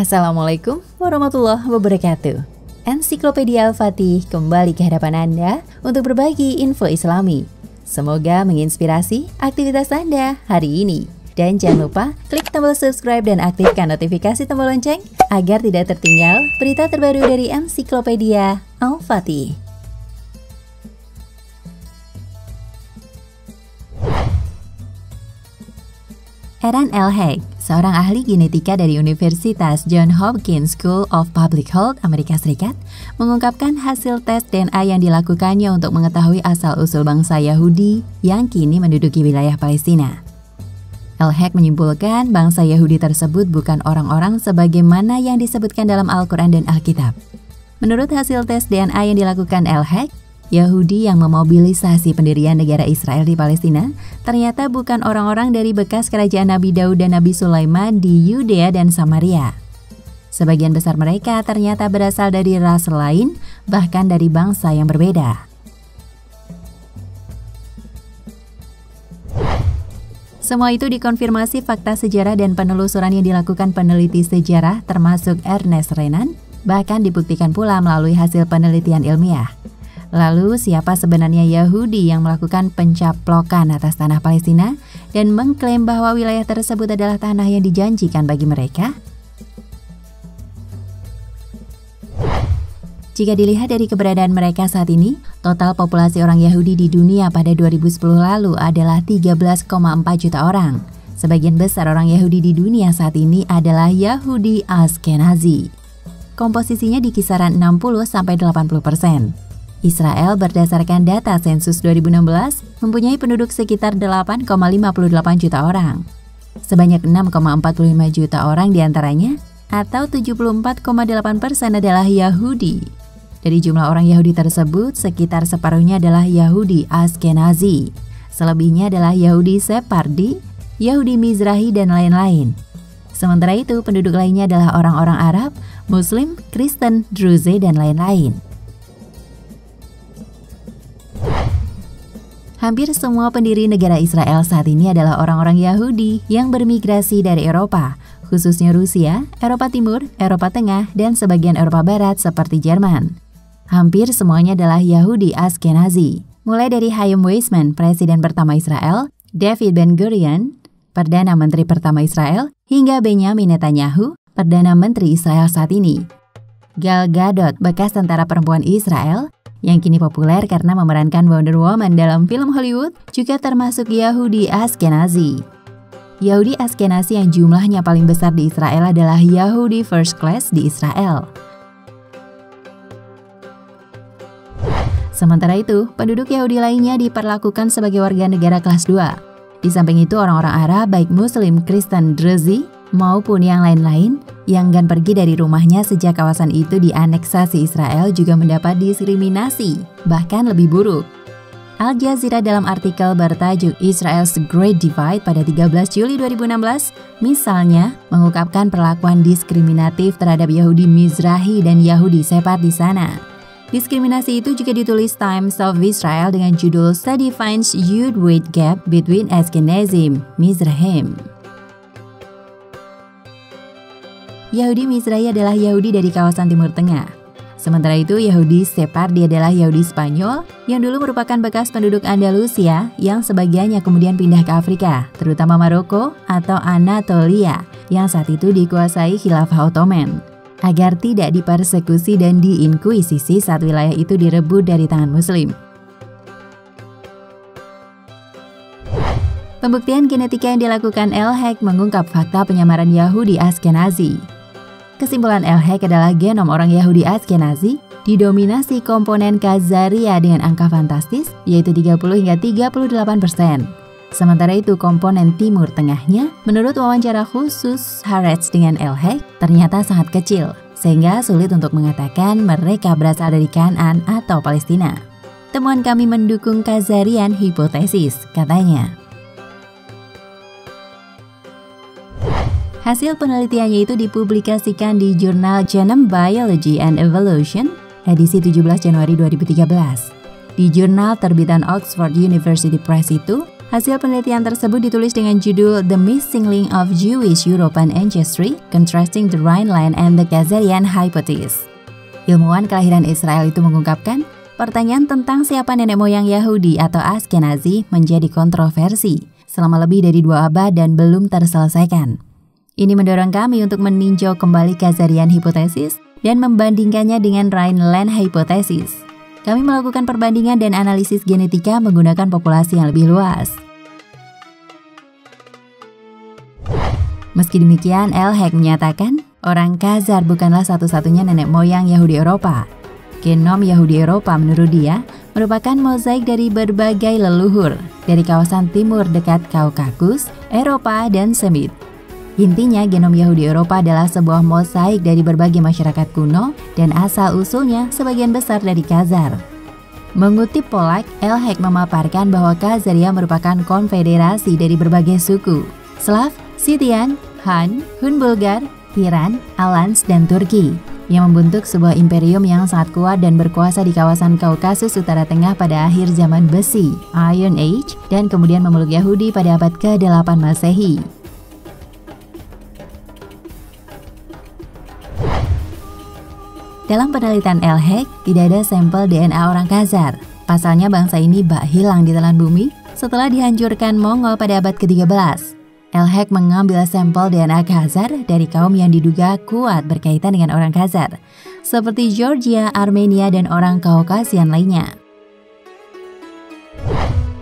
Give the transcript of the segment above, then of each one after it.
Assalamualaikum warahmatullahi wabarakatuh. Ensiklopedia Al-Fatih kembali ke hadapan Anda untuk berbagi info Islami. Semoga menginspirasi aktivitas Anda hari ini. Dan jangan lupa klik tombol subscribe dan aktifkan notifikasi tombol lonceng agar tidak tertinggal berita terbaru dari Ensiklopedia Al-Fatih. Eran El-Haq, seorang ahli genetika dari Universitas Johns Hopkins School of Public Health, Amerika Serikat, mengungkapkan hasil tes DNA yang dilakukannya untuk mengetahui asal-usul bangsa Yahudi yang kini menduduki wilayah Palestina. El-Haq menyimpulkan bangsa Yahudi tersebut bukan orang-orang sebagaimana yang disebutkan dalam Al-Quran dan Alkitab. Menurut hasil tes DNA yang dilakukan El-Haq, Yahudi yang memobilisasi pendirian negara Israel di Palestina ternyata bukan orang-orang dari bekas kerajaan Nabi Daud dan Nabi Sulaiman di Yudea dan Samaria. Sebagian besar mereka ternyata berasal dari ras lain, bahkan dari bangsa yang berbeda. Semua itu dikonfirmasi fakta sejarah dan penelusuran yang dilakukan peneliti sejarah termasuk Ernest Renan, bahkan dibuktikan pula melalui hasil penelitian ilmiah. Lalu, siapa sebenarnya Yahudi yang melakukan pencaplokan atas tanah Palestina dan mengklaim bahwa wilayah tersebut adalah tanah yang dijanjikan bagi mereka? Jika dilihat dari keberadaan mereka saat ini, total populasi orang Yahudi di dunia pada 2010 lalu adalah 13,4 juta orang. Sebagian besar orang Yahudi di dunia saat ini adalah Yahudi Ashkenazi. Komposisinya di kisaran 60-80%. Israel berdasarkan data sensus 2016 mempunyai penduduk sekitar 8,58 juta orang. Sebanyak 6,45 juta orang diantaranya atau 74,8% adalah Yahudi. Dari jumlah orang Yahudi tersebut, sekitar separuhnya adalah Yahudi Ashkenazi. Selebihnya adalah Yahudi Sephardi, Yahudi Mizrahi, dan lain-lain. Sementara itu, penduduk lainnya adalah orang-orang Arab, Muslim, Kristen, Druze, dan lain-lain. Hampir semua pendiri negara Israel saat ini adalah orang-orang Yahudi yang bermigrasi dari Eropa, khususnya Rusia, Eropa Timur, Eropa Tengah, dan sebagian Eropa Barat seperti Jerman. Hampir semuanya adalah Yahudi Ashkenazi, mulai dari Chaim Weizmann, Presiden pertama Israel, David Ben-Gurion, Perdana Menteri pertama Israel, hingga Benjamin Netanyahu, Perdana Menteri Israel saat ini. Gal Gadot, bekas tentara perempuan Israel, yang kini populer karena memerankan Wonder Woman dalam film Hollywood, juga termasuk Yahudi Ashkenazi. Yahudi Ashkenazi yang jumlahnya paling besar di Israel adalah Yahudi First Class di Israel. Sementara itu, penduduk Yahudi lainnya diperlakukan sebagai warga negara kelas 2. Di samping itu, orang-orang Arab, baik Muslim, Kristen, Druze, maupun yang lain-lain yang enggan pergi dari rumahnya sejak kawasan itu dianeksasi Israel juga mendapat diskriminasi, bahkan lebih buruk. Al Jazeera dalam artikel bertajuk Israel's Great Divide pada 13 Juli 2016 misalnya mengungkapkan perlakuan diskriminatif terhadap Yahudi Mizrahi dan Yahudi Sephardi di sana. Diskriminasi itu juga ditulis Times of Israel dengan judul Study Finds Huge Weight Gap Between Ashkenazim, Mizrahim. Yahudi Mizrahi adalah Yahudi dari kawasan Timur Tengah. Sementara itu, Yahudi Sephardi adalah Yahudi Spanyol yang dulu merupakan bekas penduduk Andalusia yang sebagiannya kemudian pindah ke Afrika, terutama Maroko atau Anatolia yang saat itu dikuasai Khilafah Ottoman, agar tidak dipersekusi dan diinkuisisi saat wilayah itu direbut dari tangan Muslim. Pembuktian genetika yang dilakukan El-Haq mengungkap fakta penyamaran Yahudi Ashkenazi. Kesimpulan El-Haq adalah genom orang Yahudi Ashkenazi didominasi komponen Khazaria dengan angka fantastis, yaitu 30 hingga 38%. Sementara itu komponen Timur Tengahnya, menurut wawancara khusus Haaretz dengan El-Haq, ternyata sangat kecil, sehingga sulit untuk mengatakan mereka berasal dari Kanaan atau Palestina. Temuan kami mendukung Khazarian hipotesis, katanya. Hasil penelitiannya itu dipublikasikan di jurnal Genome Biology and Evolution, edisi 17 Januari 2013. Di jurnal terbitan Oxford University Press itu, Hasil penelitian tersebut ditulis dengan judul The Missing Link of Jewish European Ancestry, Contrasting the Rhineland and the Khazarian Hypothesis. Ilmuwan kelahiran Israel itu mengungkapkan, pertanyaan tentang siapa nenek moyang Yahudi atau Ashkenazi menjadi kontroversi selama lebih dari 2 abad dan belum terselesaikan. Ini mendorong kami untuk meninjau kembali Khazarian Hypothesis dan membandingkannya dengan Rhineland Hypothesis. Kami melakukan perbandingan dan analisis genetika menggunakan populasi yang lebih luas. Meski demikian, Elhek menyatakan, orang Khazar bukanlah satu-satunya nenek moyang Yahudi Eropa. Genom Yahudi Eropa menurut dia merupakan mozaik dari berbagai leluhur dari kawasan timur dekat Kaukasus, Eropa, dan Semit. Intinya, genom Yahudi Eropa adalah sebuah mozaik dari berbagai masyarakat kuno dan asal-usulnya sebagian besar dari Khazar. Mengutip Polak, Elhek memaparkan bahwa Khazaria merupakan konfederasi dari berbagai suku, Slav, Scythian, Han, Hun Bulgar, Iran, Alans, dan Turki, yang membentuk sebuah imperium yang sangat kuat dan berkuasa di kawasan Kaukasus Utara Tengah pada akhir zaman besi, Iron Age, dan kemudian memeluk Yahudi pada abad ke-8 Masehi. Dalam penelitian Elhek, tidak ada sampel DNA orang Khazar. Pasalnya bangsa ini bak hilang di telan bumi setelah dihancurkan Mongol pada abad ke-13. Elhek mengambil sampel DNA Khazar dari kaum yang diduga kuat berkaitan dengan orang Khazar, seperti Georgia, Armenia, dan orang Kaukasian lainnya.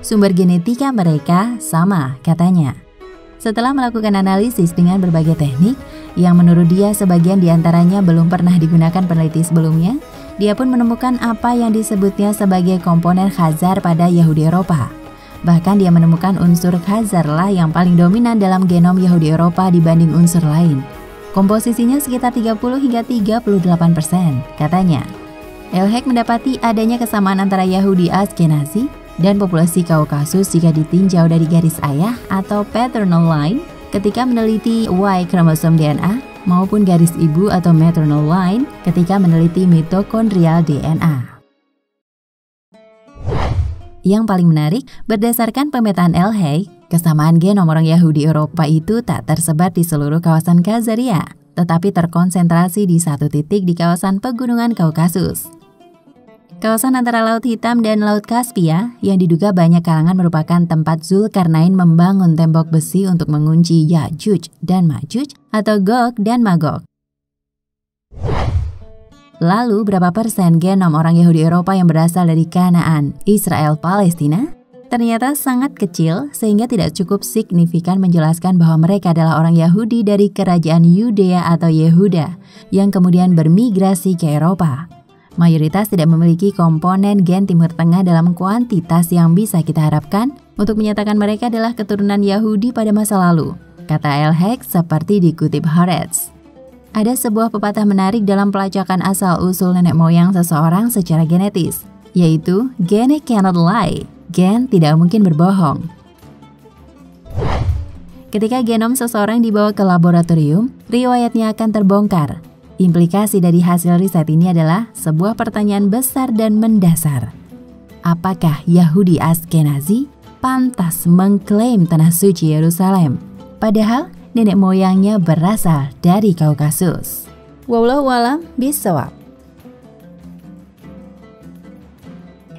Sumber genetika mereka sama, katanya. Setelah melakukan analisis dengan berbagai teknik, yang menurut dia sebagian diantaranya belum pernah digunakan peneliti sebelumnya, dia pun menemukan apa yang disebutnya sebagai komponen Khazar pada Yahudi Eropa. Bahkan dia menemukan unsur Khazar lah yang paling dominan dalam genom Yahudi Eropa dibanding unsur lain. Komposisinya sekitar 30 hingga 38%, katanya. Elhek mendapati adanya kesamaan antara Yahudi Ashkenazi dan populasi Kaukasus jika ditinjau dari garis ayah atau paternal line ketika meneliti Y kromosom DNA maupun garis ibu atau maternal line ketika meneliti mitokondrial DNA. Yang paling menarik, berdasarkan pemetaan Elhek, kesamaan genom orang Yahudi Eropa itu tak tersebar di seluruh kawasan Khazaria, tetapi terkonsentrasi di satu titik di kawasan pegunungan Kaukasus. Kawasan antara Laut Hitam dan Laut Kaspia yang diduga banyak kalangan merupakan tempat Zulkarnain membangun tembok besi untuk mengunci Ya'juj dan Ma'juj atau Gog dan Magog. Lalu berapa persen genom orang Yahudi Eropa yang berasal dari Kanaan, Israel, Palestina? Ternyata sangat kecil sehingga tidak cukup signifikan menjelaskan bahwa mereka adalah orang Yahudi dari kerajaan Yudea atau Yehuda yang kemudian bermigrasi ke Eropa. Mayoritas tidak memiliki komponen gen Timur Tengah dalam kuantitas yang bisa kita harapkan untuk menyatakan mereka adalah keturunan Yahudi pada masa lalu, kata Elhek seperti dikutip Haaretz. Ada sebuah pepatah menarik dalam pelacakan asal-usul nenek moyang seseorang secara genetis, yaitu gene cannot lie, gen tidak mungkin berbohong. Ketika genom seseorang dibawa ke laboratorium, riwayatnya akan terbongkar. Implikasi dari hasil riset ini adalah sebuah pertanyaan besar dan mendasar. Apakah Yahudi Ashkenazi pantas mengklaim tanah suci Yerusalem, padahal nenek moyangnya berasal dari Kaukasus? Wallahu a'lam bishawab.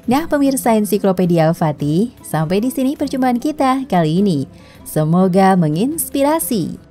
Nah, pemirsa Ensiklopedia Al-Fatih, sampai di sini perjumpaan kita kali ini. Semoga menginspirasi.